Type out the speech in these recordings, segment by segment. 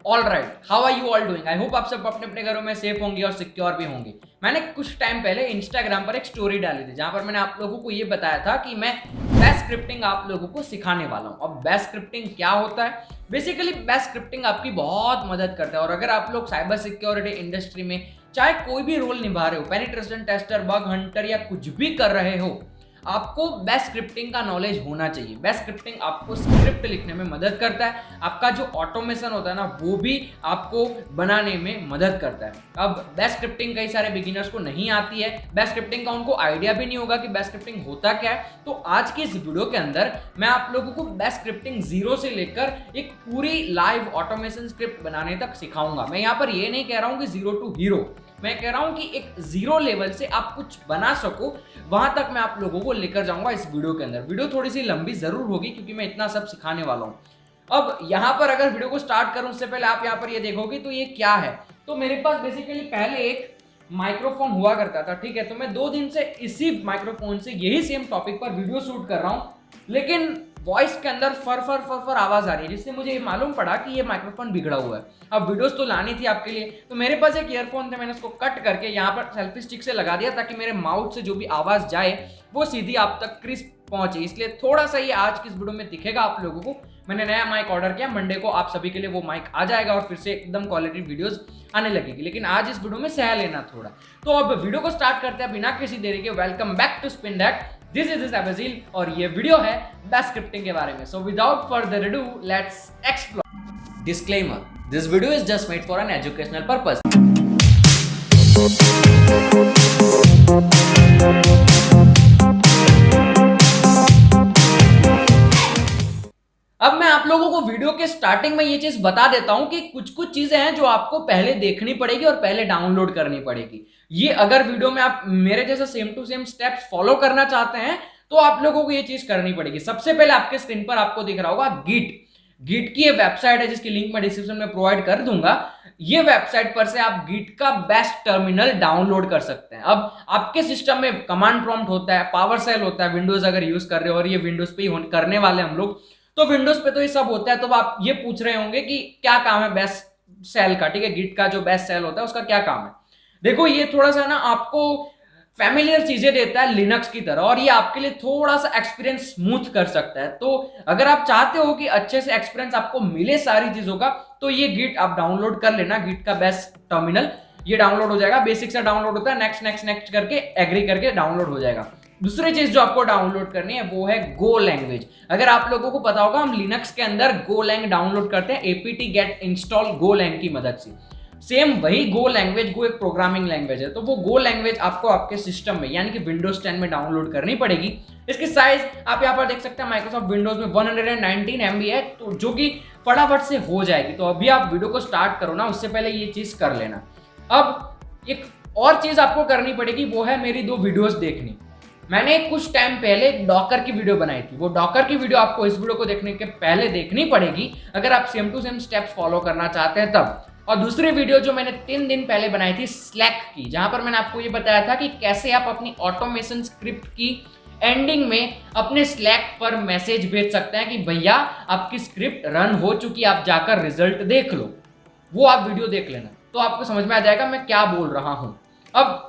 All right, how are you all doing? I hope आप सब अपने अपने घरों में सेफ होंगे और सिक्योर भी होंगे। मैंने कुछ टाइम पहले इंस्टाग्राम पर एक स्टोरी डाली थी जहां पर मैंने आप लोगों को ये बताया था कि मैं बैश स्क्रिप्टिंग आप लोगों को सिखाने वाला हूं। अब बैश स्क्रिप्टिंग क्या होता है? बेसिकली बैश स्क्रिप्टिंग आपकी बहुत मदद करता है, और अगर आप लोग साइबर सिक्योरिटी इंडस्ट्री में चाहे कोई भी रोल निभा रहे हो, पेनिट्रेशन टेस्टर, बग हंटर या कुछ भी कर रहे हो, आपको बेस्ट स्क्रिप्टिंग का नॉलेज होना चाहिए। बेस्ट स्क्रिप्टिंग आपको स्क्रिप्ट लिखने में मदद करता है, आपका जो ऑटोमेशन होता है ना वो भी आपको बनाने में मदद करता है। अब बेस्ट स्क्रिप्टिंग कई सारे बिगिनर्स को नहीं आती है, बेस्ट स्क्रिप्टिंग का उनको आइडिया भी नहीं होगा कि बेस्ट स्क्रिप्टिंग होता क्या है। तो आज की इस वीडियो के अंदर मैं आप लोगों को बेस्ट स्क्रिप्टिंग जीरो से लेकर एक पूरी लाइव ऑटोमेशन स्क्रिप्ट बनाने तक सिखाऊंगा। मैं यहाँ पर ये नहीं कह रहा हूँ कि जीरो टू हीरो, मैं कह रहा हूं कि एक जीरो लेवल से आप कुछ बना सको, वहां तक मैं आप लोगों को लेकर जाऊंगा इस वीडियो के अंदर। वीडियो थोड़ी सी लंबी जरूर होगी क्योंकि मैं इतना सब सिखाने वाला हूं। अब यहां पर अगर वीडियो को स्टार्ट करूं उससे पहले आप यहां पर ये देखोगे तो ये क्या है, तो मेरे पास बेसिकली पहले एक माइक्रोफोन हुआ करता था, ठीक है। तो मैं 2 दिन से इसी माइक्रोफोन से यही सेम टॉपिक पर वीडियो शूट कर रहा हूं, लेकिन वॉइस के अंदर फर फर फर फर आवाज आ रही है, जिससे मुझे ये मालूम पड़ा कि ये माइक्रोफोन बिगड़ा हुआ है। अब वीडियोस तो लानी थी आपके लिए, तो मेरे पास एक ईयरफोन थे, मैंने उसको कट करके यहाँ पर सेल्फी स्टिक से लगा दिया ताकि मेरे माउथ से जो भी आवाज जाए वो सीधी आप तक क्रिस्प पहुंचे। इसलिए थोड़ा सा ये आज की इस वीडियो में दिखेगा आप लोगों को। मैंने नया माइक ऑर्डर किया, मंडे को आप सभी के लिए वो माइक आ जाएगा और फिर से एकदम क्वालिटी वीडियोस आने लगेगी, लेकिन आज इस वीडियो में सह लेना थोड़ा। तो अब वीडियो को स्टार्ट करते हैं बिना किसी देरी के। Welcome back to spin that, this is अबजील और ये वीडियो है बैश स्क्रिप्टिंग के बारे में। So without further ado let's explore. Disclaimer, this video is just made for an educational purpose. अब मैं आप लोगों को वीडियो के स्टार्टिंग में ये चीज बता देता हूं कि कुछ कुछ चीजें हैं जो आपको पहले देखनी पड़ेगी और पहले डाउनलोड करनी पड़ेगी। ये अगर वीडियो में आप मेरे जैसा same to same steps follow करना चाहते हैं तो आप लोगों को ये चीज करनी पड़ेगी। सबसे पहले आपके स्क्रीन पर आपको दिख रहा होगा गिट की ये वेबसाइट है जिसकी लिंक मैं डिस्क्रिप्शन में प्रोवाइड कर दूंगा। ये वेबसाइट पर से आप गिट का बेस्ट टर्मिनल डाउनलोड कर सकते हैं। अब आपके सिस्टम में कमांड प्रॉम्प्ट होता है, पावर सेल होता है, विंडोज अगर यूज कर रहे हो, और ये विंडोज पे ही करने वाले हम लोग, तो विंडोज पे तो ये सब होता है। तो आप ये पूछ रहे होंगे कि क्या काम है बेस्ट सेल का, ठीक है, गिट का जो बेस्ट सेल होता है उसका क्या काम है। देखो ये थोड़ा सा ना आपको फैमिलियर चीजें देता है लिनक्स की तरह, और ये आपके लिए थोड़ा सा एक्सपीरियंस स्मूथ कर सकता है। तो अगर आप चाहते हो कि अच्छे से एक्सपीरियंस आपको मिले सारी चीजों का, तो ये गिट आप डाउनलोड कर लेना। गिट का बेस्ट टर्मिनल ये डाउनलोड हो जाएगा, बेसिक से डाउनलोड होता है, नेक्स्ट नेक्स्ट नेक्स्ट करके एग्री करके डाउनलोड हो जाएगा। दूसरी चीज जो आपको डाउनलोड करनी है वो है गो लैंग्वेज। अगर आप लोगों को पता होगा हम लिनक्स के अंदर गोलैंग डाउनलोड करते हैं apt get install गोलैंग की मदद से। सेम वही गो लैंग्वेज, गो एक प्रोग्रामिंग लैंग्वेज है, तो वो गो लैंग्वेज आपको आपके सिस्टम में यानी कि विंडोज 10 में डाउनलोड करनी पड़ेगी। इसकी साइज आप यहाँ पर देख सकते हैं, माइक्रोसॉफ्ट विंडोज में 119 MB है, तो जो कि फटाफट से हो जाएगी। तो अभी आप वीडियो को स्टार्ट करो ना, उससे पहले ये चीज कर लेना। अब एक और चीज आपको करनी पड़ेगी, वो है मेरी 2 वीडियोस देखनी। मैंने कुछ टाइम पहले डॉकर की वीडियो बनाई थी, वो डॉकर की वीडियो आपको इस वीडियो को देखने के पहले देखनी पड़ेगी अगर आप same to same steps follow करना चाहते हैं तब। और दूसरी वीडियो जो मैंने 3 दिन पहले बनाई थी स्लैक की, जहां पर मैंने आपको ये बताया था कि कैसे आप अपनी ऑटोमेशन स्क्रिप्ट की एंडिंग में अपने स्लैक पर मैसेज भेज सकते हैं कि भैया आपकी स्क्रिप्ट रन हो चुकी, आप जाकर रिजल्ट देख लो। वो आप वीडियो देख लेना तो आपको समझ में आ जाएगा मैं क्या बोल रहा हूं। अब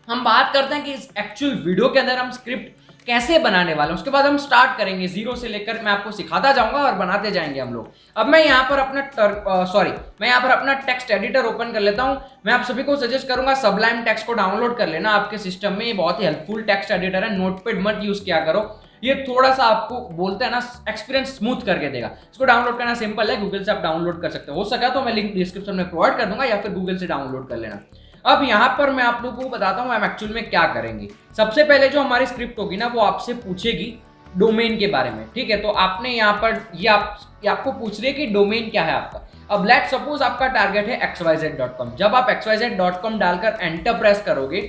हम बात करते हैं कि इस एक्चुअल वीडियो के अंदर हम स्क्रिप्ट कैसे बनाने वाले हैं, उसके बाद हम स्टार्ट करेंगे जीरो से लेकर, मैं आपको सिखाता जाऊंगा और बनाते जाएंगे हम लोग। अब मैं यहाँ पर अपना टेक्स्ट एडिटर ओपन कर लेता हूँ। मैं आप सभी को सजेस्ट करूंगा सबलाइम टेक्स्ट को डाउनलोड कर लेना आपके सिस्टम में, ये बहुत ही हेल्पफुल टेक्स्ट एडिटर है। नोटपैड मत यूज किया करो, ये थोड़ा सा आपको बोलते हैं ना एक्सपीरियंस स्मूथ करके देगा। इसको डाउनलोड करना सिंपल है, गूगल से आप डाउनलोड कर सकते हो सका तो मैं लिंक डिस्क्रिप्शन में प्रोवाइड कर दूंगा या फिर गूगल से डाउनलोड कर लेना। अब यहाँ पर मैं आप लोगों को बताता हूँ हम एक्चुअल में क्या करेंगे। सबसे पहले जो हमारी स्क्रिप्ट होगी ना वो आपसे पूछेगी डोमेन के बारे में, ठीक है। तो आपने यहाँ पर ये आपको पूछ रही है कि डोमेन क्या है आपका। अब लेट सपोज आपका टारगेट है xyz.com। जब आप xyz.com डालकर एंटर प्रेस करोगे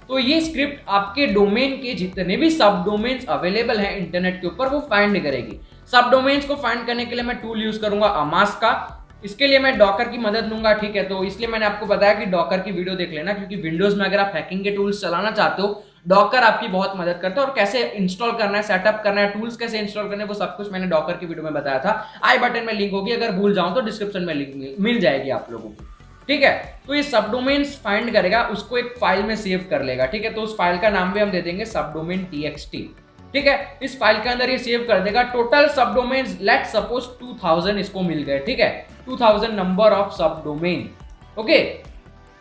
तो ये स्क्रिप्ट आपके डोमेन के जितने भी सब डोमेन्स अवेलेबल हैं इंटरनेट के ऊपर वो फाइंड करेगी। सब डोमेन्स को फाइंड करने के लिए मैं टूल यूज करूंगा अमास का। इसके लिए मैं डॉकर की मदद लूंगा, ठीक है। तो इसलिए मैंने आपको बताया कि डॉकर की वीडियो देख लेना, क्योंकि विंडोज में अगर आप हैकिंग के टूल्स चलाना चाहते हो डॉकर आपकी बहुत मदद करता है और कैसे इंस्टॉल करना है, सेटअप करना है, टूल्स कैसे इंस्टॉल करने हैं, वो सब कुछ मैंने डॉकर की वीडियो में बताया था। आई बटन में लिंक होगी, अगर भूल जाऊं तो डिस्क्रिप्शन में लिंक मिल जाएगी आप लोगों को। ठीक है, तो ये सब डोमेन्स फाइंड करेगा, उसको एक फाइल में सेव कर लेगा। ठीक है, तो उस फाइल का नाम भी हम दे देंगे सबडोमेन txt। ठीक है, इस फाइल के अंदर ये सेव कर देगा। टोटल सब डोमेन्स लेट सपोज 2000 इसको मिल गए। ठीक है, 2000 नंबर ऑफ सब डोमेन। ओके,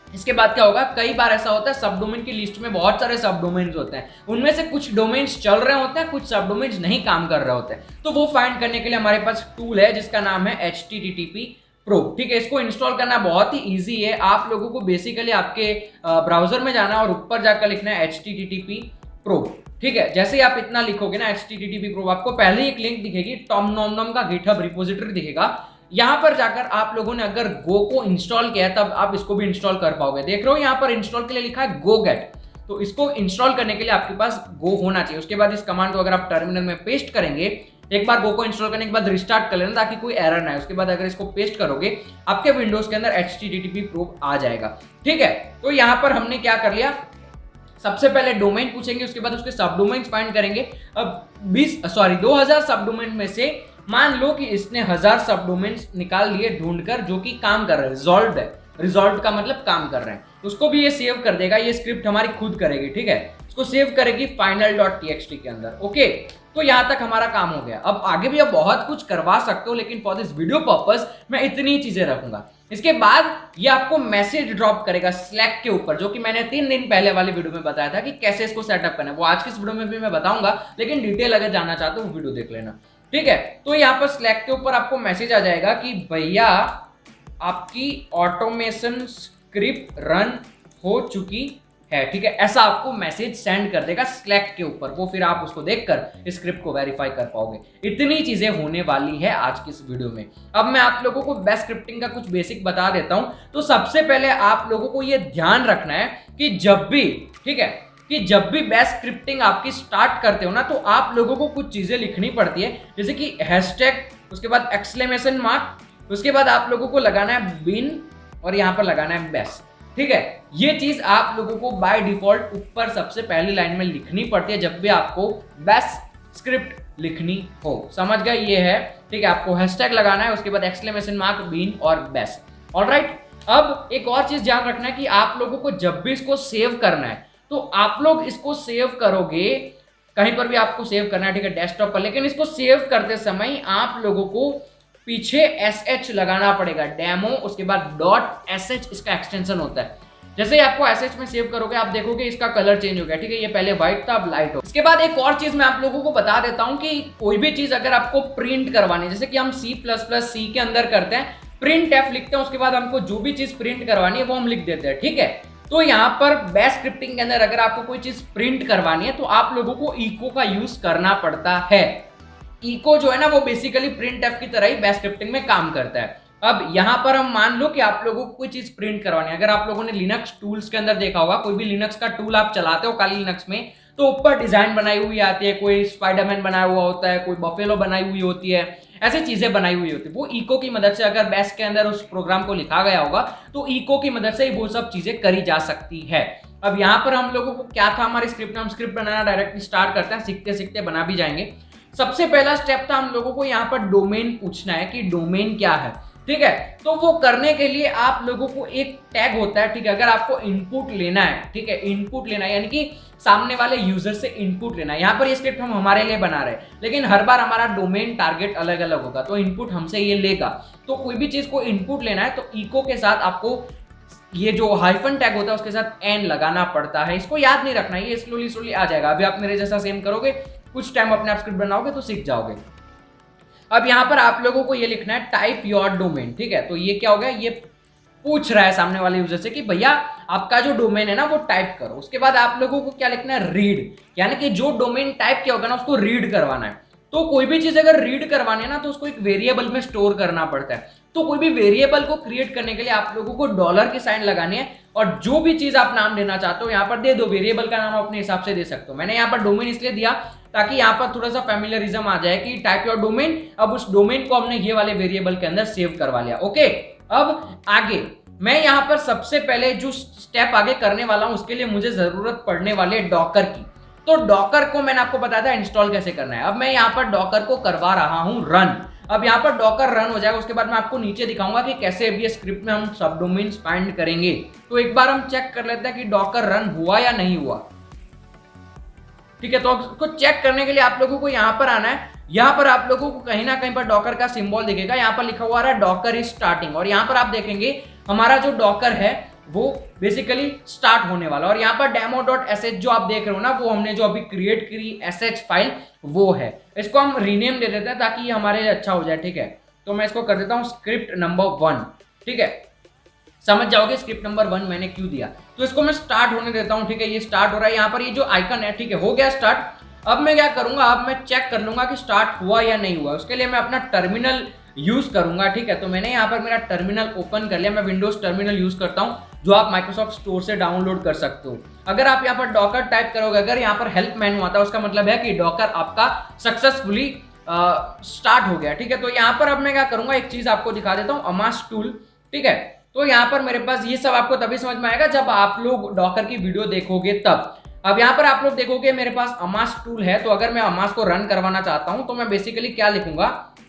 इसके बाद क्या होगा, कई बार ऐसा होता है सब डोमेन की लिस्ट में बहुत सारे सब डोमेन्स होते हैं, उनमें से कुछ डोमेन्स चल रहे होते हैं, कुछ सब डोमेन्स नहीं काम कर रहे होते हैं। तो वो फाइंड करने के लिए हमारे पास टूल है जिसका नाम है http प्रो। ठीक है, इसको इंस्टॉल करना बहुत ही इजी है। आप लोगों को बेसिकली आपके ब्राउजर में जाना है और ऊपर जाकर लिखना है http प्रो। ठीक है, जैसे ही आप इतना लिखोगे ना http प्रो, आपको पहले ही एक लिंक दिखेगी, टॉम नॉम नॉम का गिटहब रिपोजिटरी दिखेगा। यहां पर जाकर आप लोगों ने अगर गो को इंस्टॉल किया है तब आप इसको भी इंस्टॉल कर पाओगे। देख रहे हो यहां पर इंस्टॉल के लिए लिखा है गो गेट, तो इसको इंस्टॉल करने के लिए आपके पास गो होना चाहिए। उसके बाद इस कमांड को अगर आप टर्मिनल में पेस्ट करेंगे, एक बार गो को इंस्टॉल करने के बाद रिस्टार्ट कर लेना ताकि कोई एरर ना आए। उसके बाद अगर इसको पेस्ट करोगे आपके विंडोज के अंदर http प्रो आ जाएगा। ठीक है, तो यहां पर हमने क्या कर लिया, सबसे पहले डोमेन पूछेंगे, उसके बाद उसके सब डोमेन फाइंड करेंगे। अब 2000 सब डोमेन में से मान लो कि इसने 1000 सब डोमेन्स निकाल लिए ढूंढकर जो कि काम कर रहे हैं, रिजॉल्व है, रिजॉल्व का मतलब काम कर रहे हैं, उसको भी ये सेव कर देगा। ये स्क्रिप्ट हमारी खुद करेगी। ठीक है, इसको सेव करेगी final.txt के अंदर। ओके, तो यहां तक हमारा काम हो गया। अब आगे भी आप बहुत कुछ करवा सकते हो, लेकिन फॉर दिस वीडियो पर्पस मैं इतनी चीजें रखूंगा। इसके बाद ये आपको मैसेज ड्रॉप करेगा स्लैक के ऊपर, जो कि मैंने 3 दिन पहले वाली वीडियो में बताया था कि कैसे इसको सेटअप करना है। वो आज की इस वीडियो में भी मैं बताऊंगा, लेकिन डिटेल अगर जानना चाहते हो वो वीडियो देख लेना। ठीक है, तो यहाँ पर स्लैक के ऊपर आपको मैसेज आ जाएगा कि भैया आपकी ऑटोमेशन स्क्रिप्ट रन हो चुकी है। ठीक है, ऐसा आपको मैसेज सेंड कर देगा स्लैक के ऊपर। वो फिर आप उसको देखकर स्क्रिप्ट को वेरीफाई कर पाओगे। इतनी चीजें होने वाली है आज की इस वीडियो में। अब मैं आप लोगों को बेस्ट स्क्रिप्टिंग का कुछ बेसिक बता देता हूं। तो सबसे पहले आप लोगों को यह ध्यान रखना है कि जब भी, ठीक है, कि जब भी बेस्ट स्क्रिप्टिंग आपकी स्टार्ट करते हो ना, तो आप लोगों को कुछ चीजें लिखनी पड़ती है, जैसे कि हैशटैग, उसके बाद एक्सक्लेमेशन मार्क, उसके बाद आप लोगों को लगाना है बिन और यहां पर लगाना है बेस्ट। ठीक है, ये चीज आप लोगों को बाय डिफॉल्ट ऊपर सबसे पहली लाइन में लिखनी पड़ती है जब भी आपको बेस्ट स्क्रिप्ट लिखनी हो। समझ गए, ये है। ठीक है, आपको हैशटैग लगाना है, उसके बाद एक्सक्लेमेशन मार्क, बिन और बेस्ट। ऑलराइट, अब एक और चीज ध्यान रखना है कि आप लोगों को जब भी इसको सेव करना है तो आप लोग इसको सेव करोगे, कहीं पर भी आपको सेव करना है, ठीक है, डेस्कटॉप पर, लेकिन इसको सेव करते समय आप लोगों को पीछे sh लगाना पड़ेगा, डेमो, उसके बाद .sh इसका एक्सटेंशन होता है। जैसे ही आपको sh में सेव करोगे आप देखोगे इसका कलर चेंज हो गया। ठीक है, ये पहले व्हाइट था, अब लाइट हो। इसके बाद एक और चीज मैं आप लोगों को बता देता हूं कि कोई भी चीज अगर आपको प्रिंट करवानी है, जैसे कि हम C++ के अंदर करते हैं, प्रिंट एफ लिखते हैं, उसके बाद हमको जो भी चीज प्रिंट करवानी है वो हम लिख देते हैं। ठीक है, तो यहाँ पर बेस्ट स्क्रिप्टिंग के अंदर अगर आपको कोई चीज प्रिंट करवानी है तो आप लोगों को इको का यूज करना पड़ता है। इको जो है ना वो बेसिकली प्रिंट एफ की तरह ही बेस्ट स्क्रिप्टिंग में काम करता है। अब यहां पर हम मान लो कि आप लोगों को कोई चीज प्रिंट करवानी है। अगर आप लोगों ने लिनक्स टूल्स के अंदर देखा होगा, कोई भी लिनक्स का टूल आप चलाते हो काली लिनक्स में, तो ऊपर डिजाइन बनाई हुई आती है, कोई स्पाइडरमैन बनाया हुआ होता है, कोई बफेलो बनाई हुई होती है, ऐसी चीजें बनाई हुई होती है। वो इको की मदद से, अगर बेस्ट के अंदर उस प्रोग्राम को लिखा गया होगा तो इको की मदद से वो सब चीजें करी जा सकती है। अब यहाँ पर हम लोगों को क्या था, हमारी स्क्रिप्ट में हम स्क्रिप्ट बनाना डायरेक्टली स्टार्ट करते हैं, सीखते सीखते बना भी जाएंगे। सबसे पहला स्टेप था हम लोगों को यहाँ पर डोमेन पूछना है कि डोमेन क्या है। ठीक है, तो वो करने के लिए आप लोगों को एक टैग होता है। ठीक है, अगर आपको इनपुट लेना है, ठीक है, इनपुट लेना है यानी कि सामने वाले यूजर से इनपुट लेना है। यहाँ पर ये स्क्रिप्ट हम हमारे लिए बना रहे हैं, लेकिन हर बार हमारा डोमेन टारगेट अलग अलग होगा, तो इनपुट हमसे ये लेगा। तो कोई भी चीज को इनपुट लेना है तो इको के साथ आपको ये जो हाइफन टैग होता है उसके साथ एन लगाना पड़ता है। इसको याद नहीं रखना, ये स्लोली स्लोली आ जाएगा। अभी आप मेरे जैसा सेम करोगे, कुछ टाइम अपने आप स्क्रिप्ट बनाओगे तो सीख जाओगे। अब यहां पर आप लोगों को ये लिखना है टाइप योर डोमेन। ठीक है, तो ये क्या हो गया, ये पूछ रहा है सामने वाले यूजर से कि भैया आपका जो डोमेन है ना वो टाइप करो। उसके बाद आप लोगों को क्या लिखना है, रीड, यानी कि जो डोमेन टाइप किया होगा ना उसको रीड करवाना है। तो कोई भी चीज अगर रीड करवानी है ना तो उसको एक वेरिएबल में स्टोर करना पड़ता है। तो कोई भी वेरिएबल को क्रिएट करने के लिए आप लोगों को डॉलर की साइन लगानी है और जो भी चीज आप नाम देना चाहते हो यहाँ पर दे दो। वेरिएबल का नाम अपने हिसाब से दे सकते हो। मैंने यहाँ पर डोमेन इसलिए दिया ताकि यहाँ पर थोड़ा सा फैमिलियरिज्म आ जाए कि टाइप योर डोमेन। अब उस डोमेन को हमने ये वाले वेरिएबल के अंदर सेव करवा लिया। ओके, अब आगे मैं यहाँ पर सबसे पहले जो स्टेप आगे करने वाला हूँ उसके लिए मुझे जरूरत पड़ने वाली है डॉकर की। तो डॉकर को मैंने आपको बताया था इंस्टॉल कैसे करना है। अब मैं यहाँ पर डॉकर को करवा रहा हूँ रन। अब यहाँ पर डॉकर रन हो जाएगा, उसके बाद मैं आपको नीचे दिखाऊंगा कि कैसे अब ये स्क्रिप्ट में हम सब डोमेन्स फाइंड करेंगे। तो एक बार हम चेक कर लेते हैं कि डॉकर रन हुआ या नहीं हुआ। ठीक है, तो उसको चेक करने के लिए आप लोगों को यहाँ पर आना है। यहाँ पर आप लोगों को कहीं ना कहीं पर डॉकर का सिंबल दिखेगा, यहाँ पर लिखा हुआ है डॉकर इज स्टार्टिंग, और यहाँ पर आप देखेंगे हमारा जो डॉकर है वो बेसिकली स्टार्ट होने वाला। और यहाँ पर demo.sh जो आप देख रहे हो ना, वो हमने जो अभी क्रिएट करी sh फाइल वो है। इसको हम रीनेम दे देते हैं ताकि ये हमारे लिए अच्छा हो जाए। ठीक है, तो मैं इसको कर देता हूँ स्क्रिप्ट नंबर 1। ठीक है, समझ जाओगे स्क्रिप्ट नंबर 1 मैंने क्यों दिया। तो इसको मैं स्टार्ट होने देता हूँ। ठीक है, ये स्टार्ट हो रहा है, यहाँ पर ये जो आइकन है, ठीक है, हो गया स्टार्ट। अब मैं क्या करूंगा, अब मैं चेक कर लूंगा कि स्टार्ट हुआ या नहीं हुआ। उसके लिए मैं अपना टर्मिनल यूज करूंगा। ठीक है, तो मैंने यहाँ पर मेरा टर्मिनल ओपन कर लिया। मैं विंडोज टर्मिनल यूज करता हूँ जो आप माइक्रोसॉफ्ट स्टोर से डाउनलोड कर सकते हो। अगर आप यहाँ पर डॉकर टाइप करोगे, अगर यहाँ पर हेल्प मेनू आता है, उसका मतलब है कि डॉकर आपका सक्सेसफुली स्टार्ट हो गया। ठीक है, तो यहाँ पर अब मैं क्या करूंगा, एक चीज आपको दिखा देता हूँ, अमास टूल। ठीक है, तो यहाँ पर मेरे पास ये सब आपको तभी समझ में आएगा जब आप लोग डॉकर की वीडियो देखोगे तब। अब यहाँ पर आप लोग देखोगे मेरे पास अमास टूल है। तो अगर मैं अमास को रन करवाना चाहता हूँ तो मैं बेसिकली क्या लिखूंगा।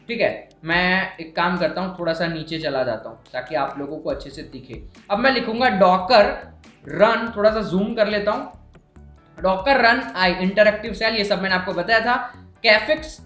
ठीक है, मैं एक काम करता हूँ, थोड़ा सा नीचे चला जाता हूँ ताकि आप लोगों को अच्छे से दिखे। अब मैं लिखूंगा डॉकर रन, थोड़ा सा जूम कर लेता हूँ, docker run I interactive shell, ये सब मैंने आपको बताया था। कैफिक्स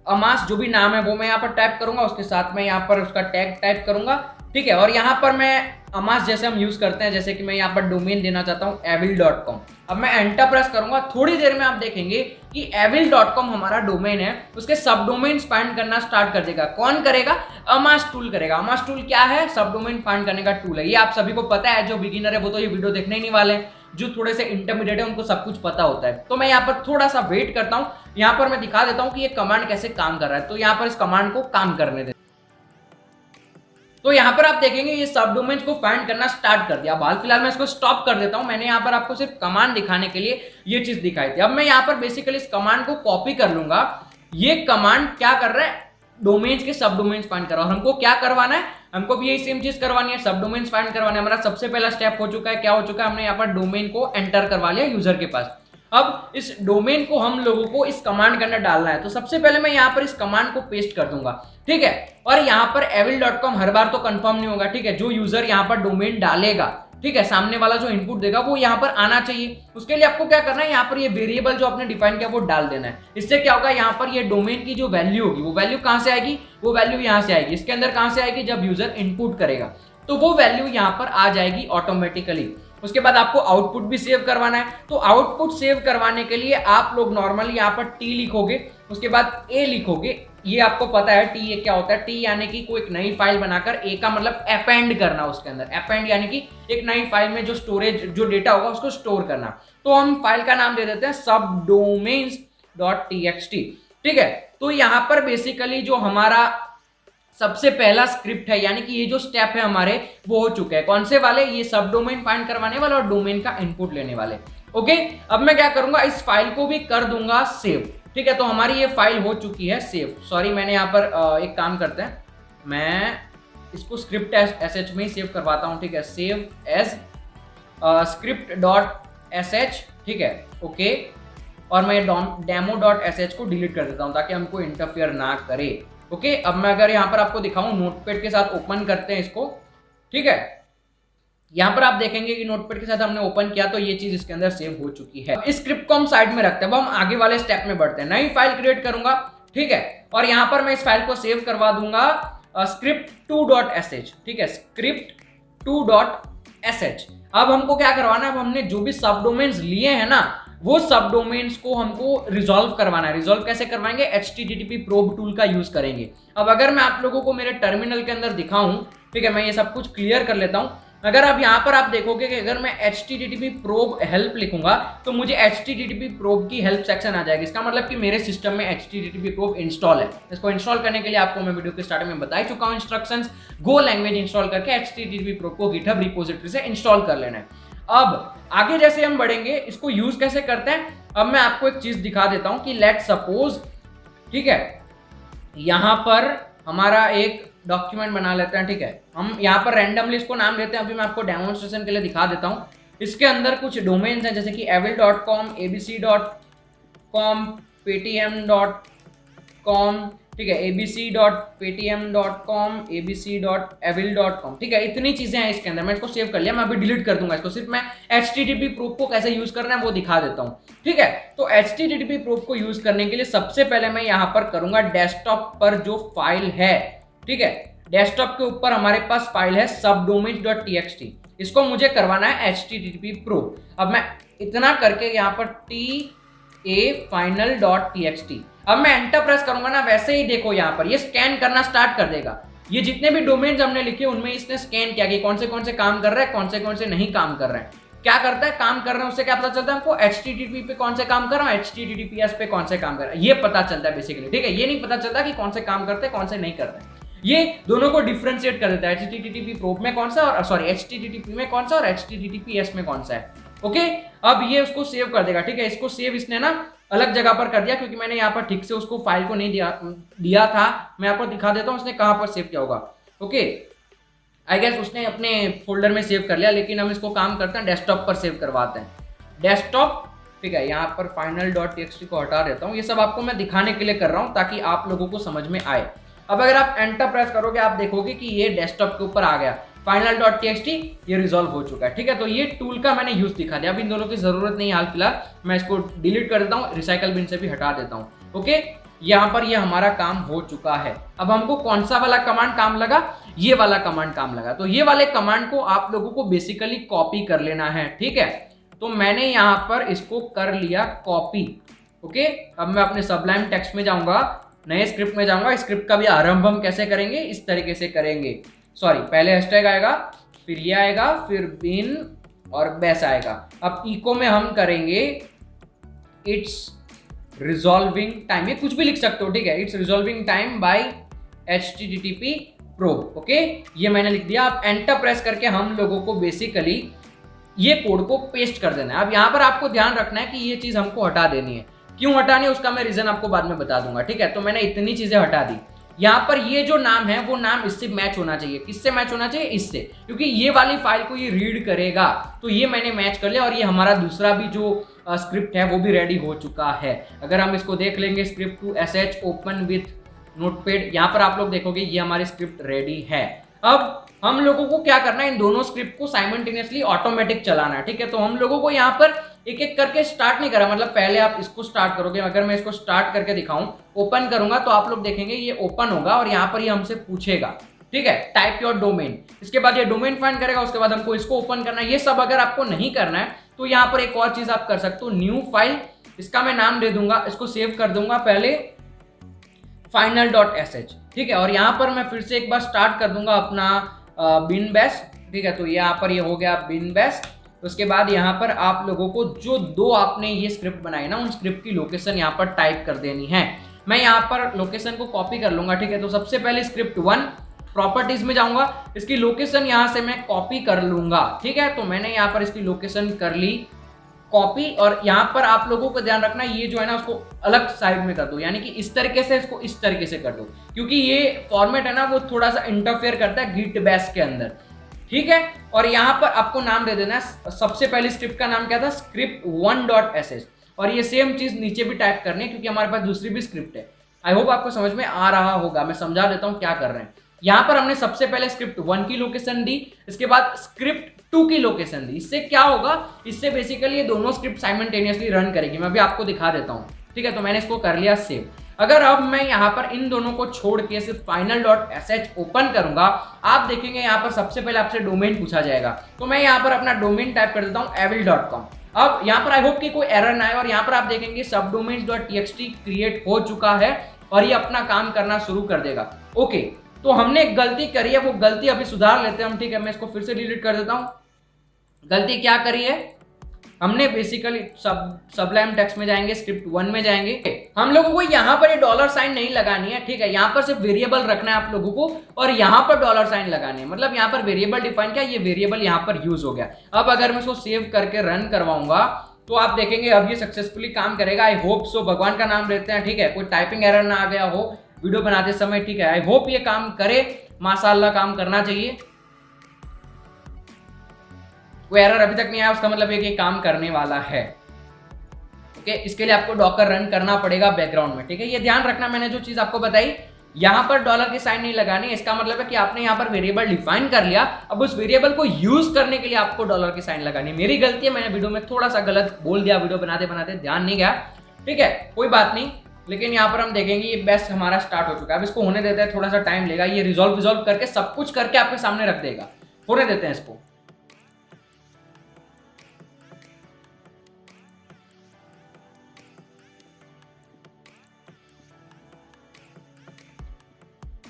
अमास जो भी नाम है वो मैं यहाँ पर टाइप करूंगा, उसके साथ में यहाँ पर उसका टैग टाइप करूंगा। ठीक है, और यहाँ पर मैं अमास जैसे हम यूज करते हैं, जैसे कि मैं यहाँ पर डोमेन देना चाहता हूँ evil.com। अब मैं एंटर प्रेस करूंगा, थोड़ी देर में आप देखेंगे कि evil.com हमारा डोमेन है, उसके सब डोमेन्स फाइंड करना स्टार्ट कर देगा। कौन करेगा? अमास टूल करेगा। अमास टूल क्या है? सब डोमेन फाइंड करने का टूल है। ये आप सभी को पता है, जो बिगिनर है वो तो ये वीडियो देखने ही नहीं वाले, जो थोड़े से इंटरमीडिएट है उनको सब कुछ पता होता है। तो मैं यहाँ पर थोड़ा सा वेट करता हूँ, यहाँ पर मैं दिखा देता हूँ कि ये कमांड कैसे काम कर रहा है। तो यहाँ पर इस कमांड को काम करने दें। तो यहाँ पर आप देखेंगे ये सब डोमेन्स को फाइंड करना स्टार्ट कर दिया। अब हाल फिलहाल मैं इसको स्टॉप कर देता हूँ। मैंने यहाँ पर आपको सिर्फ कमांड दिखाने के लिए ये चीज दिखाई थी। अब मैं यहाँ पर बेसिकली इस कमांड को कॉपी कर लूंगा। ये कमांड क्या कर रहा है? डोमेन्स के सब डोमेन्स फाइंड कर रहा है। हमको क्या करवाना है? हमको भी यही सेम चीज करवानी है, सब डोमेन्स फाइंड करवाना है। हमारा सबसे पहला स्टेप हो चुका है। क्या हो चुका है? हमने यहाँ पर डोमेन को एंटर करवा लिया यूजर के पास। अब इस डोमेन को हम लोगों को इस कमांड के अंदर डालना है। तो सबसे पहले मैं यहाँ पर इस कमांड को पेस्ट कर दूंगा। ठीक है, और यहाँ पर evil.com हर बार तो कंफर्म नहीं होगा। ठीक है, जो यूजर यहाँ पर डोमेन डालेगा, ठीक है, सामने वाला जो इनपुट देगा वो यहाँ पर आना चाहिए। उसके लिए आपको क्या करना है, यहाँ पर ये वेरिएबल जो आपने डिफाइन किया वो डाल देना है। इससे क्या होगा, यहाँ पर ये डोमेन की जो वैल्यू होगी वो वैल्यू कहाँ से आएगी? वो वैल्यू यहाँ से आएगी। इसके अंदर कहाँ से आएगी? जब यूजर इनपुट करेगा तो वो वैल्यू यहाँ पर आ जाएगी ऑटोमेटिकली। उसके बाद आपको आउटपुट भी सेव करवाना है। तो आउटपुट सेव करवाने के लिए आप लोग नॉर्मली यहाँ पर टी लिखोगे, उसके बाद ए लिखोगे। ये आपको पता है टी ए क्या होता है। टी यानी कि कोई एक नई फाइल बनाकर, ए का मतलब अपेंड करना उसके अंदर। अपेंड यानी कि एक नई फाइल में जो स्टोरेज जो डेटा होगा उसको स्टोर करना। तो हम फाइल का नाम दे देते हैं subdomains.txt। ठीक है, तो यहाँ पर बेसिकली जो हमारा सबसे पहला स्क्रिप्ट है, यानी कि ये जो स्टेप है हमारे वो हो चुके हैं। कौन से वाले? ये सब डोमेन फाइंड करवाने वाले और डोमेन का इनपुट लेने वाले। ओके, अब मैं क्या करूंगा, इस फाइल को भी कर दूंगा सेव। ठीक है, तो हमारी ये फाइल हो चुकी है सेव। सॉरी, मैंने यहाँ पर एक काम करते हैं, मैं इसको स्क्रिप्ट sh में ही सेव करवाता हूँ। ठीक है, सेव एज script.sh। ठीक है, ओके, और मैं demo.sh को डिलीट कर देता हूँ ताकि हमको इंटरफेयर ना करे। ओके, अब मैं अगर यहाँ पर आपको दिखाऊं, नोटपैड के साथ ओपन करते हैं इसको। ठीक है, यहाँ पर आप देखेंगे कि नोटपैड के साथ हमने ओपन किया तो ये चीज इसके अंदर सेव हो चुकी है। इस स्क्रिप्ट को हम साइड में रखते हैं। अब हम आगे वाले स्टेप में बढ़ते हैं। नई फाइल क्रिएट करूंगा। ठीक है, और यहाँ पर मैं इस फाइल को सेव करवा दूंगा script2.sh। ठीक है, script2.sh। अब हमको क्या करवाना है, अब हमने जो भी सब डोमेन्स लिए हैं ना, वो सब डोमेन्स को हमको रिजॉल्व करवाना है। रिजॉल्व कैसे करवाएंगे? http प्रोब टूल का यूज करेंगे। अब अगर मैं आप लोगों को मेरे टर्मिनल के अंदर दिखाऊं, ठीक है, मैं ये सब कुछ क्लियर कर लेता हूं। अगर अब यहाँ पर आप देखोगे कि अगर मैं http प्रोब हेल्प लिखूंगा तो मुझे http प्रोब की हेल्प सेक्शन आ जाएगी। इसका मतलब कि मेरे सिस्टम में http प्रोब इंस्टॉल है। इसको इंस्टॉल करने के लिए आपको मैं वीडियो के स्टार्टिंग में बता ही चुका हूँ इंस्ट्रक्शंस। गो लैंग्वेज इंस्टॉल करके http प्रोब को गिटहब रिपोजिटरी से इंस्टॉल कर लेना है। अब आगे जैसे हम बढ़ेंगे, इसको यूज कैसे करते हैं, अब मैं आपको एक चीज दिखा देता हूं कि लेट सपोज, ठीक है, यहां पर हमारा एक डॉक्यूमेंट बना लेते हैं, ठीक है। हम यहाँ पर रैंडमली इसको नाम देते हैं, अभी मैं आपको डेमोन्स्ट्रेशन के लिए दिखा देता हूँ। इसके अंदर कुछ डोमेन्स हैं जैसे कि evil.com, abc.com, paytm.com, ठीक है, abc.paytm.com, abc.evil.com, ठीक है। इतनी चीजें हैं इसके अंदर, मैं इसको सेव कर लिया, मैं अभी डिलीट कर दूंगा इसको, सिर्फ मैं http प्रूफ को कैसे यूज करना है वो दिखा देता हूँ, ठीक है। तो http प्रूफ को यूज करने के लिए सबसे पहले मैं यहाँ पर करूंगा डेस्कटॉप पर जो फाइल है, ठीक है, डेस्कटॉप के ऊपर हमारे पास फाइल है subdomains.txt, इसको मुझे करवाना है http प्रूफ। अब मैं इतना करके यहाँ पर final.txt, अब मैं एंटर प्रेस करूंगा ना, वैसे ही देखो यहाँ पर ये स्कैन करना स्टार्ट कर देगा। ये जितने भी डोमेन्स हमने लिखे उनमें इसने स्कैन किया कि कौन से काम कर रहा है, कौन से नहीं काम कर रहे हैं। क्या करता है, काम कर रहे हैं उससे क्या पता चलता है हमको, http पे कौन से काम कर रहा है, https पे कौन से काम कर रहा है, ये पता चलता है बेसिकली, ठीक है। ये नहीं पता चलता कि कौन से काम करते हैं कौन से नहीं करते हैं, ये दोनों को डिफरेंशिएट कर देता है, http प्रोब में कौन सा और सॉरी http में कौन सा और https में कौन सा है, ओके। अब ये उसको सेव कर देगा, ठीक है। इसको सेव इसने ना अलग जगह पर कर दिया क्योंकि मैंने यहाँ पर ठीक से उसको फाइल को नहीं दिया था। मैं आपको दिखा देता हूँ उसने कहाँ पर सेव किया होगा, ओके। आई गेस उसने अपने फोल्डर में सेव कर लिया, लेकिन हम इसको काम करते हैं डेस्कटॉप पर सेव करवाते हैं, डेस्कटॉप, ठीक है। यहाँ पर final.txt को हटा देता हूँ, ये सब आपको मैं दिखाने के लिए कर रहा हूँ ताकि आप लोगों को समझ में आए। अब अगर आप एंटर प्रेस करोगे आप देखोगे कि ये डेस्कटॉप के ऊपर आ गया final.txt, ये रिजॉल्व हो चुका है, ठीक है। तो ये टूल का मैंने यूज दिखा दिया, अब इन दोनों की जरूरत नहीं हाल फिलहाल, मैं इसको डिलीट कर देता हूँ, रिसाइकल बिन से भी हटा देता हूँ, ओके। यहाँ पर ये हमारा काम हो चुका है। अब हमको कौन सा वाला कमांड काम लगा, ये वाला कमांड काम लगा। तो ये वाले कमांड को आप लोगों को बेसिकली कॉपी कर लेना है, ठीक है। तो मैंने यहाँ पर इसको कर लिया कॉपी, ओके। अब मैं अपने सबलाइम टेक्स्ट में जाऊंगा, नए स्क्रिप्ट में जाऊंगा। स्क्रिप्ट का भी आरंभ हम कैसे करेंगे, इस तरीके से करेंगे, सॉरी पहले हैशटैग आएगा, फिर ये आएगा, फिर बिन और बेस आएगा। अब इको में हम करेंगे इट्स रिजॉल्विंग टाइम, ये कुछ भी लिख सकते हो, ठीक है, it's resolving time by http probe, okay. ये मैंने लिख दिया। अब एंटर प्रेस करके हम लोगों को बेसिकली ये कोड को पेस्ट कर देना है। अब यहाँ पर आपको ध्यान रखना है कि ये चीज हमको हटा देनी है, क्यों हटानी है उसका मैं रीजन आपको बाद में बता दूंगा, ठीक है। तो मैंने इतनी चीजें हटा दी। यहाँ पर ये जो नाम है वो नाम इससे मैच होना चाहिए, किससे मैच होना चाहिए, इससे, क्योंकि ये वाली फाइल को ये रीड करेगा, तो ये मैंने मैच कर लिया। और ये हमारा दूसरा भी जो स्क्रिप्ट है वो भी रेडी हो चुका है। अगर हम इसको देख लेंगे, script to sh open with notepad, यहाँ पर आप लोग देखोगे ये हमारी स्क्रिप्ट रेडी है। अब हम लोगों को क्या करना है, इन दोनों स्क्रिप्ट को साइमल्टेनियसली ऑटोमेटिक चलाना है, ठीक है। तो हम लोगों को यहाँ पर एक एक करके स्टार्ट नहीं करा, मतलब पहले आप इसको स्टार्ट करोगे। अगर मैं इसको स्टार्ट करके दिखाऊं, ओपन करूंगा तो आप लोग देखेंगे ये ओपन होगा और यहाँ पर ये हमसे पूछेगा, ठीक है, टाइप योर डोमेन। इसके बाद ये डोमेन फाइंड करेगा, उसके बाद हमको इसको ओपन करना है। ये सब अगर आपको नहीं करना है तो यहाँ पर एक और चीज आप कर सकते हो, न्यू फाइल, इसका मैं नाम दे दूंगा, इसको सेव कर दूंगा पहले final.sh, ठीक है। और यहाँ पर मैं फिर से एक बार स्टार्ट कर दूंगा अपना बिन बैश, ठीक है। तो यहाँ पर ये हो गया बिन बैश। उसके बाद यहाँ पर आप लोगों को जो दो आपने ये स्क्रिप्ट बनाई ना, उन स्क्रिप्ट की लोकेशन यहाँ पर टाइप कर देनी है। मैं यहाँ पर लोकेशन को कॉपी कर लूंगा, ठीक है। तो सबसे पहले स्क्रिप्ट 1 प्रॉपर्टीज में जाऊंगा, इसकी लोकेशन यहाँ से मैं कॉपी कर लूंगा, ठीक है। तो मैंने यहाँ पर इसकी लोकेशन कर ली कॉपी। और यहाँ पर आप लोगों को ध्यान रखना, ये जो है ना उसको अलग साइड में कर दो, यानी कि इस तरीके से इसको इस तरीके से कर दो, क्योंकि ये फॉर्मेट है ना वो थोड़ा सा इंटरफेयर करता है गिट बैश के अंदर, ठीक है। और यहाँ पर आपको नाम दे देना है, सबसे पहले स्क्रिप्ट का नाम क्या था, script1.sh, और ये सेम चीज नीचे भी टाइप करनी है क्योंकि हमारे पास दूसरी भी स्क्रिप्ट है। आई होप आपको समझ में आ रहा होगा, मैं समझा देता हूँ क्या कर रहे हैं। यहाँ पर हमने सबसे पहले स्क्रिप्ट 1 की लोकेशन दी, इसके बाद स्क्रिप्ट 2 की लोकेशन दी। इससे क्या होगा, इससे बेसिकली ये दोनों स्क्रिप्ट साइमल्टेनियसली रन करेगी। मैं भी आपको दिखा देता हूँ, ठीक है। तो मैंने इसको कर लिया सेव। अगर अब मैं यहाँ पर इन दोनों को छोड़ के सिर्फ final.sh ओपन करूंगा, आप देखेंगे यहाँ पर सबसे पहले आपसे डोमेन पूछा जाएगा। तो मैं यहाँ पर अपना डोमेन टाइप कर देता हूँ evil.com। अब यहाँ पर आई होप कि कोई एरर ना आए, और यहाँ पर आप देखेंगे subdomains.txt क्रिएट हो चुका है और ये अपना काम करना शुरू कर देगा, ओके। तो हमने एक गलती करी है, वो गलती अभी सुधार लेते हैं हम, ठीक है। मैं इसको फिर से डिलीट कर देता हूँ। गलती क्या करी है, हमने बेसिकली सबलाइम टेक्स्ट में जाएंगे, स्क्रिप्ट 1 में जाएंगे। हम लोगों को यहाँ पर ये डॉलर साइन नहीं लगानी है, ठीक है। यहाँ पर सिर्फ वेरिएबल रखना है आप लोगों को, और यहाँ पर डॉलर साइन लगानी है, मतलब यहाँ पर वेरिएबल डिफाइन किया, ये वेरिएबल यहाँ पर यूज हो गया। अब अगर मैं इसको सेव करके रन करवाऊंगा तो आप देखेंगे अब ये सक्सेसफुली काम करेगा। आई होप सो, भगवान का नाम लेते हैं, ठीक है, कोई टाइपिंग एरर ना आ गया हो वीडियो बनाते समय, ठीक है। आई होप ये काम करे। माशाल्लाह काम करना चाहिए। कोई एरर अभी तक नहीं आया, उसका मतलब है कि काम करने वाला है। ओके, इसके लिए आपको डॉकर रन करना पड़ेगा बैकग्राउंड में, ठीक है। ये ध्यान रखना, मैंने जो चीज आपको बताई, यहां पर डॉलर की साइन नहीं लगानी, इसका मतलब है कि आपने यहां पर वेरिएबल डिफाइन कर लिया, अब उस वेरिएबल को यूज करने के लिए आपको डॉलर की साइन लगानी। मेरी गलती है, मैंने वीडियो में थोड़ा सा गलत बोल दिया, वीडियो बनाते बनाते ध्यान नहीं गया, ठीक है, कोई बात नहीं। लेकिन यहाँ पर हम देखेंगे ये बेस्ट हमारा स्टार्ट हो चुका है। अब इसको होने देते हैं, थोड़ा सा टाइम लेगा, ये रिजॉल्व करके सब कुछ करके आपके सामने रख देगा। होने देते हैं इसको।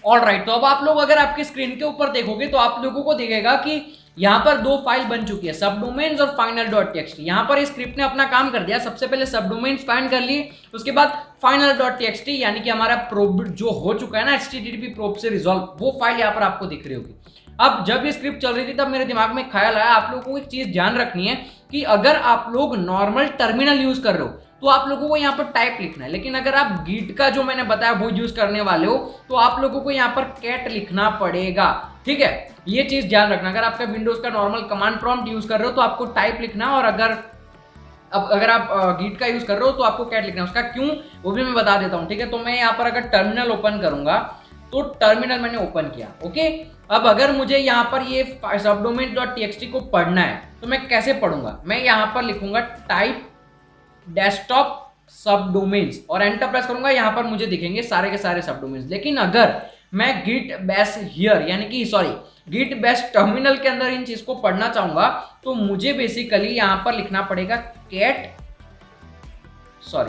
ऑल राइट, तो अब आप लोग अगर आपकी स्क्रीन के ऊपर देखोगे तो आप लोगों को दिखेगा कि यहां पर दो फाइल बन चुकी है, सब डोमेन्स और फाइनल डॉट टेक्स्ट। यहां पर इस स्क्रिप्ट ने अपना काम कर दिया, सबसे पहले सब डोमेन्स फाइंड कर लिए, उसके बाद फाइनल डॉट टेक्स्ट यानी कि हमारा प्रोब जो हो चुका है ना HTTP प्रोब से रिजॉल्व, वो फाइल यहां पर आपको दिख रही होगी। अब जब ये स्क्रिप्ट चल रही थी तब मेरे दिमाग में ख्याल आया, आप लोगों को एक चीज ध्यान रखनी है कि अगर आप लोग नॉर्मल टर्मिनल यूज कर रहे हो तो आप लोगों को यहाँ पर टाइप लिखना है, लेकिन अगर आप गिट का जो मैंने बताया वो यूज करने वाले हो तो आप लोगों को यहाँ पर कैट लिखना पड़ेगा, ठीक है। ये चीज ध्यान रखना, अगर आपका विंडोज का नॉर्मल कमांड प्रॉम्प्ट यूज कर रहे हो तो आपको टाइप लिखना, और अगर आप गिट का यूज कर रहे हो तो आपको कैट लिखना है। उसका क्यों वो भी मैं बता देता हूँ, ठीक है। तो मैं यहाँ पर अगर टर्मिनल ओपन करूंगा तो टर्मिनल मैंने ओपन किया, ओके। अब अगर मुझे यहाँ पर ये subdomain.txt को पढ़ना है तो मैं कैसे पढ़ूंगा, मैं यहाँ पर लिखूंगा टाइप डेस्कटॉप सबडोमेन्स और एंटर प्रेस करूंगा, यहां पर मुझे दिखेंगे सारे के सारे सबडोमेन्स। लेकिन अगर मैं गिट बैश हियर यानी कि गिट बैश टर्मिनल के अंदर इन चीज को पढ़ना चाहूंगा तो मुझे बेसिकली यहां पर लिखना पड़ेगा कैट,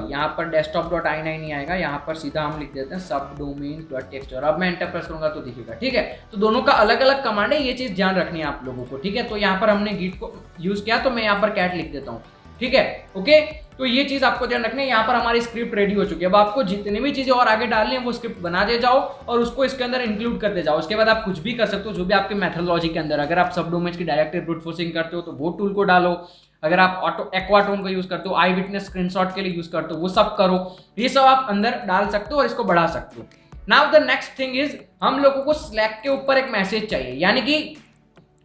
यहां पर desktop.ini नहीं आएगा, यहां पर सीधा हम लिख देते हैं subdomain.txt और अब मैं एंटर प्रेस करूंगा तो दिखेगा, ठीक है। तो दोनों का अलग अलग कमांड है, ये चीज ध्यान रखनी है आप लोगों को, ठीक है। तो यहां पर हमने गिट को यूज किया तो मैं यहां पर कैट लिख देता हूं, ठीक है, ओके। तो ये चीज आपको ध्यान रखना है। यहाँ पर हमारी स्क्रिप्ट रेडी हो चुकी है, अब आपको जितनी भी चीजें और आगे डालनी है वो स्क्रिप्ट बना दे जाओ और उसको इसके अंदर इंक्लूड करते जाओ। उसके बाद आप कुछ भी कर सकते हो जो भी आपके मेथोडोलॉजी के अंदर, अगर आप सब डोमेन्स की डायरेक्टली ब्रूट फोर्सिंग करते हो तो वो टूल को डालो, अगर आप ऑटो एक्वाटोन का यूज करते हो, आई विटनेस स्क्रीनशॉट के लिए यूज करते हो, वो सब करो, ये सब आप अंदर डाल सकते हो और इसको बढ़ा सकते हो। Now the next thing is, हम लोगों को स्लैक के ऊपर एक मैसेज चाहिए, यानी कि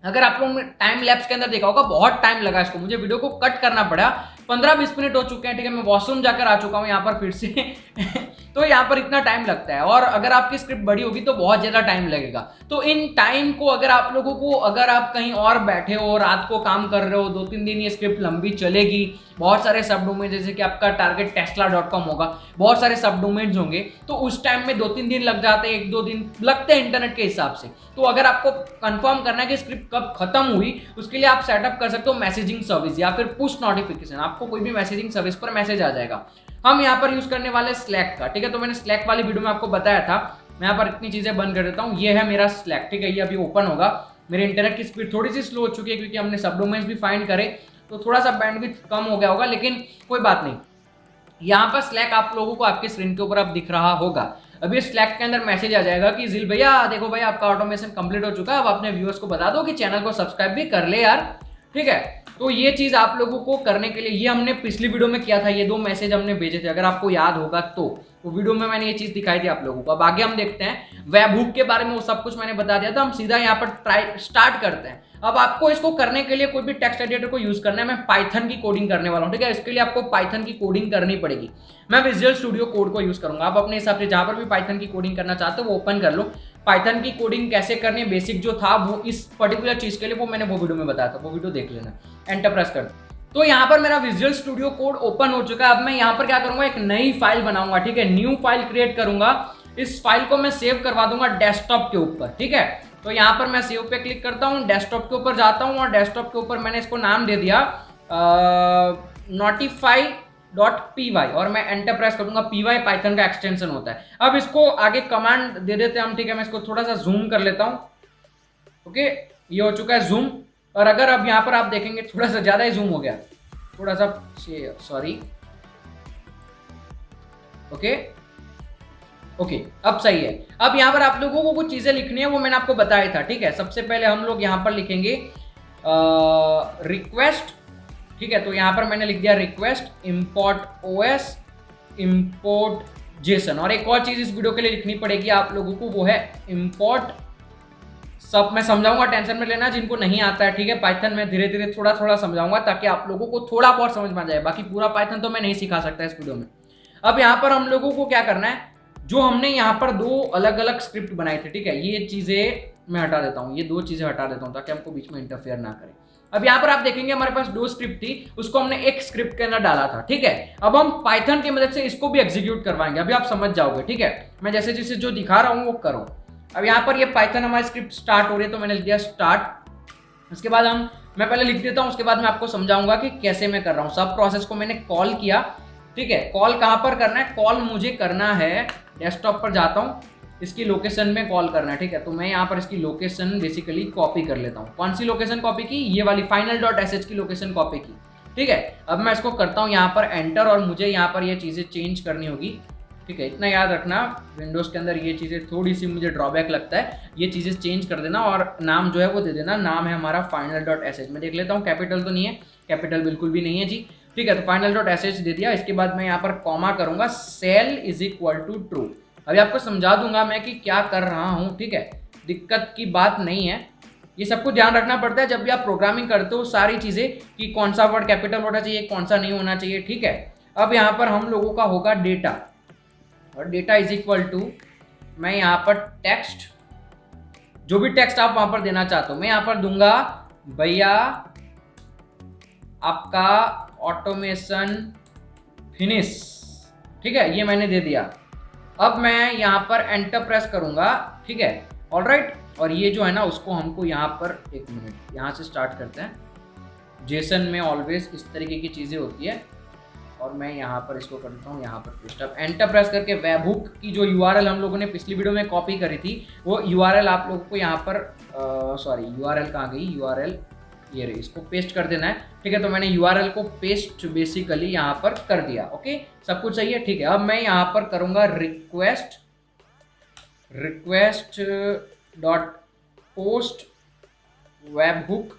अगर आप लोगों ने टाइम लैप्स के अंदर देखा होगा, बहुत टाइम लगा इसको, मुझे वीडियो को कट करना पड़ा, 15-20 मिनट हो चुके हैं, ठीक है। मैं वॉशरूम जाकर आ चुका हूँ यहाँ पर फिर से तो यहाँ पर इतना टाइम लगता है, और अगर आपकी स्क्रिप्ट बड़ी होगी तो बहुत ज्यादा टाइम लगेगा। तो इन टाइम को अगर आप लोगों को, अगर आप कहीं और बैठे हो, रात को काम कर रहे हो, 2-3 दिन ये स्क्रिप्ट लंबी चलेगी, बहुत सारे सब डोमेन, जैसे कि आपका टारगेट tesla.com होगा, बहुत सारे सब डोमेन्स होंगे, तो उस टाइम में 2-3 दिन लग जाते हैं, 1-2 दिन लगते हैं इंटरनेट के हिसाब से। तो अगर आपको कंफर्म करना है कि स्क्रिप्ट कब खत्म हुई, उसके लिए आप सेटअप कर सकते हो मैसेजिंग सर्विस या फिर पुश नोटिफिकेशन, आपको कोई भी मैसेजिंग सर्विस पर मैसेज आ जाएगा। हम यहाँ पर यूज करने वाले स्लैक का, ठीक है। तो मैंने स्लैक वाली वीडियो में आपको बताया था, मैं यहाँ पर इतनी चीजें बंद कर देता हूँ। ये है मेरा स्लैक, ठीक है, ये अभी ओपन होगा। मेरे इंटरनेट की स्पीड थोड़ी सी स्लो हो चुकी है क्योंकि हमने सब डोमेन्स भी फाइंड करे, तो थोड़ा सा बैंडविड्थ कम हो गया होगा, लेकिन कोई बात नहीं। यहाँ पर स्लैक आप लोगों को आपके स्क्रीन के ऊपर अब दिख रहा होगा। अभी स्लैक के अंदर मैसेज आ जाएगा कि जिल भैया देखो भाई आपका ऑटोमेशन कंप्लीट हो चुका है, अब अपने व्यूअर्स को बता दो कि चैनल को सब्सक्राइब भी कर ले यार, ठीक है। तो ये चीज आप लोगों को करने के लिए, ये हमने पिछली वीडियो में किया था, ये 2 मैसेज हमने भेजे थे, अगर आपको याद होगा तो वीडियो में मैंने ये चीज दिखाई थी आप लोगों को। अब आगे हम देखते हैं वेबहुक के बारे में, वो सब कुछ मैंने बता दिया था। हम सीधा यहाँ पर स्टार्ट करते हैं। अब आपको इसको करने के लिए कोई भी टेक्स्ट एडिटर को यूज करना है, मैं पाइथन की कोडिंग करने वाला हूँ, ठीक है। इसके लिए आपको पाइथन की कोडिंग करनी पड़ेगी, मैं विजुअल स्टूडियो कोड को यूज करूंगा। आप अपने हिसाब से जहां पर भी पाइथन की कोडिंग करना चाहते हो वो ओपन कर लो। पाइथन की कोडिंग कैसे करनी है, बेसिक जो था वो इस पर्टिकुलर चीज के लिए वो मैंने वो वीडियो में बताया था, वो वीडियो देख लेना। एंटर प्रेस कर, तो यहाँ पर मेरा विजुअल स्टूडियो कोड ओपन हो चुका है। अब मैं यहाँ पर क्या करूंगा, एक नई फाइल बनाऊंगा, ठीक है, न्यू फाइल क्रिएट करूंगा। इस फाइल को मैं सेव करवा दूंगा डेस्कटॉप के ऊपर, ठीक है। तो यहाँ पर मैं सेव पे क्लिक करता हूँ, डेस्कटॉप के ऊपर जाता हूँ और डेस्कटॉप के ऊपर मैंने इसको नाम दे दिया notify.py और मैं एंटर प्रेस करूंगा। py पाइथन का एक्सटेंशन होता है। अब इसको आगे कमांड दे देते हैं हम, ठीक है। मैं इसको थोड़ा सा जूम कर लेता हूँ, ओके, ये हो चुका है जूम। और अगर अब यहाँ पर आप देखेंगे थोड़ा सा ज्यादा ही जूम हो गया, थोड़ा सा सॉरी, ओके, अब सही है। अब यहाँ पर आप लोगों को कुछ चीजें लिखनी है, वो मैंने आपको बताया था, ठीक है। सबसे पहले हम लोग यहाँ पर लिखेंगे रिक्वेस्ट, ठीक है। तो यहाँ पर मैंने लिख दिया request import OS import Jason. और एक और चीज इस वीडियो के लिए लिखनी पड़ेगी आप लोगों को, वो है इम्पोर्ट सब मैं समझाऊंगा, टेंशन में लेना जिनको नहीं आता है, ठीक है। पाइथन में धीरे धीरे थोड़ा थोड़ा समझाऊंगा ताकि आप लोगों को थोड़ा बहुत समझ में आ जाए, बाकी पूरा पाइथन तो मैं नहीं सिखा सकता इस वीडियो में। अब यहाँ पर हम लोगों को क्या करना है, जो हमने यहाँ पर दो अलग अलग स्क्रिप्ट बनाई थी, ठीक है, ये चीजें मैं हटा देता हूँ, ये दो चीजें हटा देता हूँ ताकि हमको बीच में इंटरफेयर ना करे। अब यहाँ पर आप देखेंगे हमारे पास दो स्क्रिप्ट थी, उसको हमने एक स्क्रिप्ट के अंदर डाला था, ठीक है। अब हम पाइथन की मदद से इसको भी एग्जीक्यूट करवाएंगे, अभी आप समझ जाओगे, ठीक है। मैं जैसे जैसे जो दिखा रहा हूँ वो करो। अब यहाँ पर ये पाइथन हमारी स्क्रिप्ट स्टार्ट हो रही है, तो मैंने लिख दिया स्टार्ट। उसके बाद मैं पहले लिख देता हूँ, उसके बाद मैं आपको समझाऊंगा कि कैसे मैं कर रहा हूँ। सब प्रोसेस को मैंने कॉल किया, ठीक है। कॉल कहाँ पर करना है, कॉल मुझे करना है डेस्कटॉप पर जाता हूँ, इसकी लोकेशन में कॉल करना है, ठीक है। तो मैं यहाँ पर इसकी लोकेशन बेसिकली कॉपी कर लेता हूँ। कौन सी लोकेशन कॉपी की, ये वाली final.sh की लोकेशन कॉपी की, ठीक है। अब मैं इसको करता हूँ यहाँ पर एंटर, और मुझे यहाँ पर ये चीज़ें चेंज करनी होगी, ठीक है। इतना याद रखना, विंडोज़ के अंदर ये चीज़ें थोड़ी सी मुझे ड्रॉबैक लगता है, ये चीज़ें चेंज कर देना, और नाम जो है वो दे देना। नाम है हमारा final.sh। मैं देख लेता हूँ कैपिटल तो नहीं है, कैपिटल बिल्कुल भी नहीं है जी, ठीक है। तो final.sh दे दिया। इसके बाद मैं यहाँ पर कॉमा करूँगा, shell is equal to true. अभी आपको समझा दूंगा मैं कि क्या कर रहा हूँ, ठीक है, दिक्कत की बात नहीं है। ये सबको ध्यान रखना पड़ता है जब भी आप प्रोग्रामिंग करते हो, सारी चीज़ें कि कौन सा वर्ड कैपिटल होना चाहिए, कौन सा नहीं होना चाहिए, ठीक है। अब यहाँ पर हम लोगों का होगा डेटा, और डेटा इज इक्वल टू, मैं यहाँ पर टेक्स्ट, जो भी टेक्स्ट आप वहाँ पर देना चाहते हो, मैं यहाँ पर दूंगा भैया आपका ऑटोमेशन फिनिश, ठीक है, ये मैंने दे दिया। अब मैं यहाँ पर एंटर प्रेस करूँगा, ठीक है, ऑलराइट। और ये जो है ना उसको हमको यहाँ पर, एक मिनट यहाँ से स्टार्ट करते हैं। जेसन में ऑलवेज इस तरीके की चीज़ें होती है, और मैं यहाँ पर इसको करता हूँ यहाँ पर पेस्ट। अब एंटर प्रेस करके वेबहुक की जो यूआरएल हम लोगों ने पिछली वीडियो में कॉपी करी थी, वो यूआरएल आप लोगों को यहाँ पर सॉरी यूआरएल कहाँ गई, यूआरएल ये रही, इसको पेस्ट कर देना है, ठीक है। तो मैंने यूआरएल को पेस्ट बेसिकली यहाँ पर कर दिया, ओके, सब कुछ सही है, ठीक है। अब मैं यहाँ पर करूँगा request dot post webhook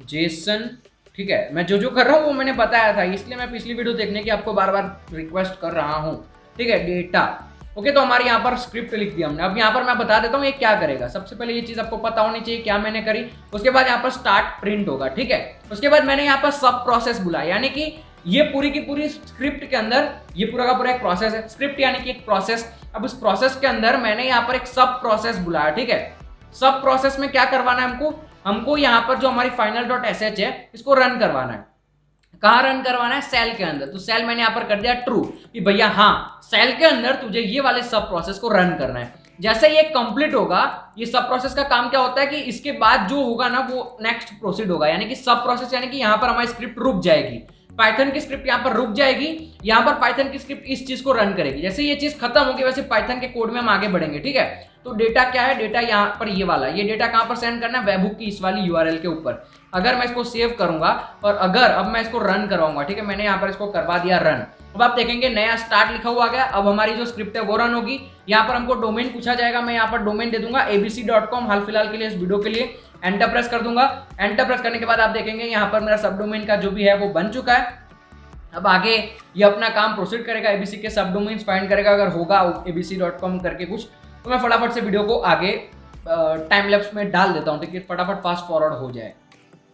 Jason, ठीक है। मैं जो जो कर रहा हूँ वो मैंने बताया था, इसलिए मैं पिछली वीडियो देखने की आपको बार बार रिक्वेस्ट कर रहा हूँ, ठीक है। Data, okay. तो हमारे यहाँ पर स्क्रिप्ट लिख दिया हमने। अब यहाँ पर मैं बता देता हूँ ये क्या करेगा। सबसे पहले ये चीज़ आपको पता होनी चाहिए क्या मैंने करी। उसके बाद यहाँ पर स्टार्ट प्रिंट होगा, ठीक है। उसके बाद मैंने यहाँ पर सब प्रोसेस बुलाया, यानी कि ये पूरी की पूरी स्क्रिप्ट के अंदर ये पूरा का पूरा एक प्रोसेस है। स्क्रिप्ट यानी कि एक प्रोसेस। अब उस प्रोसेस के अंदर मैंने यहाँ पर एक सब प्रोसेस बुलाया, ठीक है। सब प्रोसेस में क्या करवाना है हमको यहाँ पर जो हमारी final.sh है इसको रन करवाना है। कहाँ रन करवाना है, सेल के अंदर। तो सेल मैंने यहाँ पर कर दिया ट्रू, कि भैया हाँ सेल के अंदर तुझे ये वाले सब प्रोसेस को रन करना है। जैसे ये कंप्लीट होगा, ये सब प्रोसेस का काम क्या होता है कि इसके बाद जो होगा ना वो नेक्स्ट प्रोसीड होगा, यानी कि सब प्रोसेस, यानी कि यहाँ पर हमारी स्क्रिप्ट रुक जाएगी, पाइथन की स्क्रिप्ट यहाँ पर रुक जाएगी, यहाँ पर पाइथन की स्क्रिप्ट इस चीज को रन करेगी। जैसे ये चीज खत्म होगी वैसे पाइथन के कोड में हम आगे बढ़ेंगे, ठीक है। तो डेटा क्या है, डेटा यहाँ पर ये वाला, ये डेटा कहाँ पर सेंड करना है, वेबहुक की इस वाली यूआरएल के ऊपर। अगर मैं इसको सेव करूंगा और अगर अब मैं इसको रन करवाऊंगा, ठीक है, मैंने यहाँ पर इसको करवा दिया रन। अब आप देखेंगे नया स्टार्ट लिखा हुआ आ गया। अब हमारी जो स्क्रिप्ट है वो रन होगी। यहाँ पर हमको डोमेन पूछा जाएगा, मैं यहाँ पर डोमेन दे दूंगा abc.com, हाल फिलहाल के लिए इस वीडियो के लिए। एंटर प्रेस कर दूंगा। एंटर प्रेस करने के बाद आप देखेंगे यहाँ पर मेरा सब डोमेन का जो भी है वो बन चुका है। अब आगे ये अपना काम प्रोसीड करेगा, एबीसी के सब डोमेन्स फाइंड करेगा, अगर होगा abc.com करके कुछ, तो मैं फटाफट से वीडियो को आगे टाइम लैप्स में डाल देता हूँ, ठीक है, फटाफट फास्ट फॉरवर्ड हो जाए।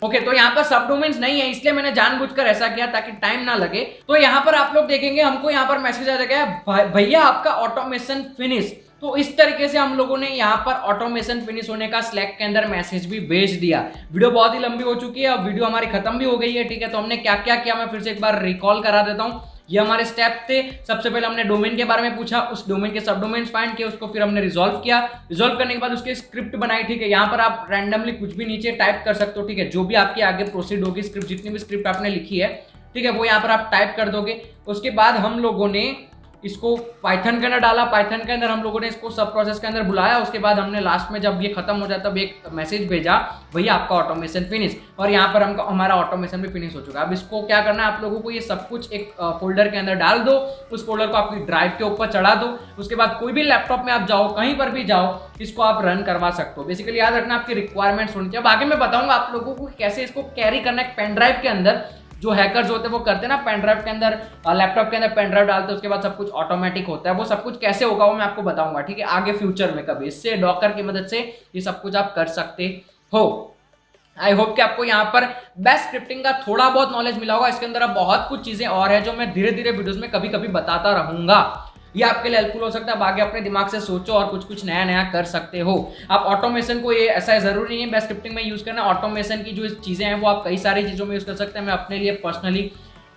ओके, तो यहाँ पर सब डोमेन्स नहीं है, इसलिए मैंने जानबूझकर ऐसा किया ताकि टाइम ना लगे। तो यहाँ पर आप लोग देखेंगे हमको यहाँ पर मैसेज आ जाएगा, भैया आपका ऑटोमेशन फिनिश। तो इस तरीके से हम लोगों ने यहाँ पर ऑटोमेशन फिनिश होने का स्लैक के अंदर मैसेज भी भेज दिया। वीडियो बहुत ही लंबी हो चुकी है, अब वीडियो हमारी खत्म भी हो गई है, ठीक है। तो हमने क्या क्या किया मैं फिर से एक बार रिकॉल करा देता हूँ। ये हमारे स्टेप थे। सबसे पहले हमने डोमेन के बारे में पूछा, उस डोमेन के सब डोमेन्स फाइंड किए, उसको फिर हमने रिजॉल्व किया। रिजॉल्व करने के बाद उसकी स्क्रिप्ट बनाई, ठीक है। यहाँ पर आप रैंडमली कुछ भी नीचे टाइप कर सकते हो, ठीक है। जो भी आपकी आगे प्रोसीड होगी स्क्रिप्ट, जितनी भी स्क्रिप्ट आपने लिखी है, ठीक है, वो यहाँ पर आप टाइप कर दोगे। उसके बाद हम लोगों ने इसको पाइथन के अंदर डाला, पाइथन के अंदर हम लोगों ने इसको सब प्रोसेस के अंदर बुलाया। उसके बाद हमने लास्ट में जब ये खत्म हो जाता तब एक मैसेज भेजा, भैया आपका ऑटोमेशन फिनिश। और यहाँ पर हमारा ऑटोमेशन भी फिनिश हो चुका है। अब इसको क्या करना है, आप लोगों को ये सब कुछ एक फोल्डर के अंदर डाल दो, उस फोल्डर को आपकी ड्राइव के ऊपर चढ़ा दो। उसके बाद कोई भी लैपटॉप में आप जाओ, कहीं पर भी जाओ, इसको आप रन करवा सकते हो। बेसिकली याद रखना आपकी रिक्वायरमेंट्स होनी चाहिए। अब आगे मैं बताऊंगा आप लोगों को कैसे इसको कैरी करना है पेन ड्राइव के अंदर, जो हैकर्स होते हैं वो करते हैं ना, पेन ड्राइव के अंदर, लैपटॉप के अंदर पेन ड्राइव डालते हैं, उसके बाद सब कुछ ऑटोमेटिक होता है। वो सब कुछ कैसे होगा वो मैं आपको बताऊंगा, ठीक है, आगे फ्यूचर में कभी। इससे डॉकर की मदद से ये सब कुछ आप कर सकते हो। आई होप कि आपको यहाँ पर बेस्ट स्क्रिप्टिंग का थोड़ा बहुत नॉलेज मिला होगा। इसके अंदर अब बहुत कुछ चीजें और है जो मैं धीरे धीरे वीडियोस में कभी कभी बताता रहूंगा। ये आपके लिए हेल्पफुल हो सकता है। अब आगे अपने दिमाग से सोचो और कुछ कुछ नया नया कर सकते हो। आप ऑटोमेशन को, ये ऐसा जरूरी नहीं है बेस्ट स्क्रिप्टिंग में यूज करना। ऑटोमेशन की जो चीजें हैं वो आप कई सारी चीजों में यूज कर सकते हैं। मैं अपने लिए पर्सनली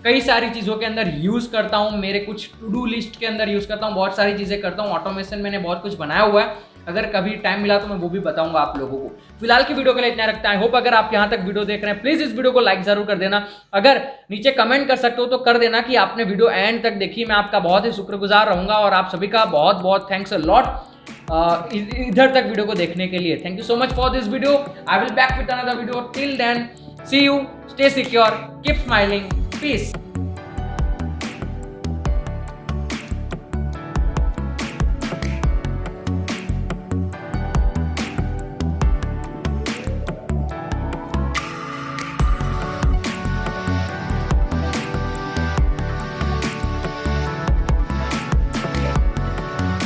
कई सारी चीजों के अंदर यूज करता हूं, मेरे कुछ टू डू लिस्ट के अंदर यूज करता हूं, बहुत सारी चीजें करता हूं। ऑटोमेशन मैंने बहुत कुछ बनाया हुआ है, अगर कभी टाइम मिला तो मैं वो भी बताऊंगा आप लोगों को। फिलहाल की वीडियो के लिए इतना रखता है। आई होप अगर आप यहां तक वीडियो देख रहे हैं, प्लीज इस वीडियो को लाइक जरूर कर देना। अगर नीचे कमेंट कर सकते हो तो कर देना कि आपने वीडियो एंड तक देखी। मैं आपका बहुत ही शुक्रगुजार रहूंगा और आप सभी का बहुत बहुत थैंक्स अ लॉट इधर तक वीडियो को देखने के लिए। Thank you so much for this video. I will back with another video. Till then see you, stay secure, keep smiling, piece.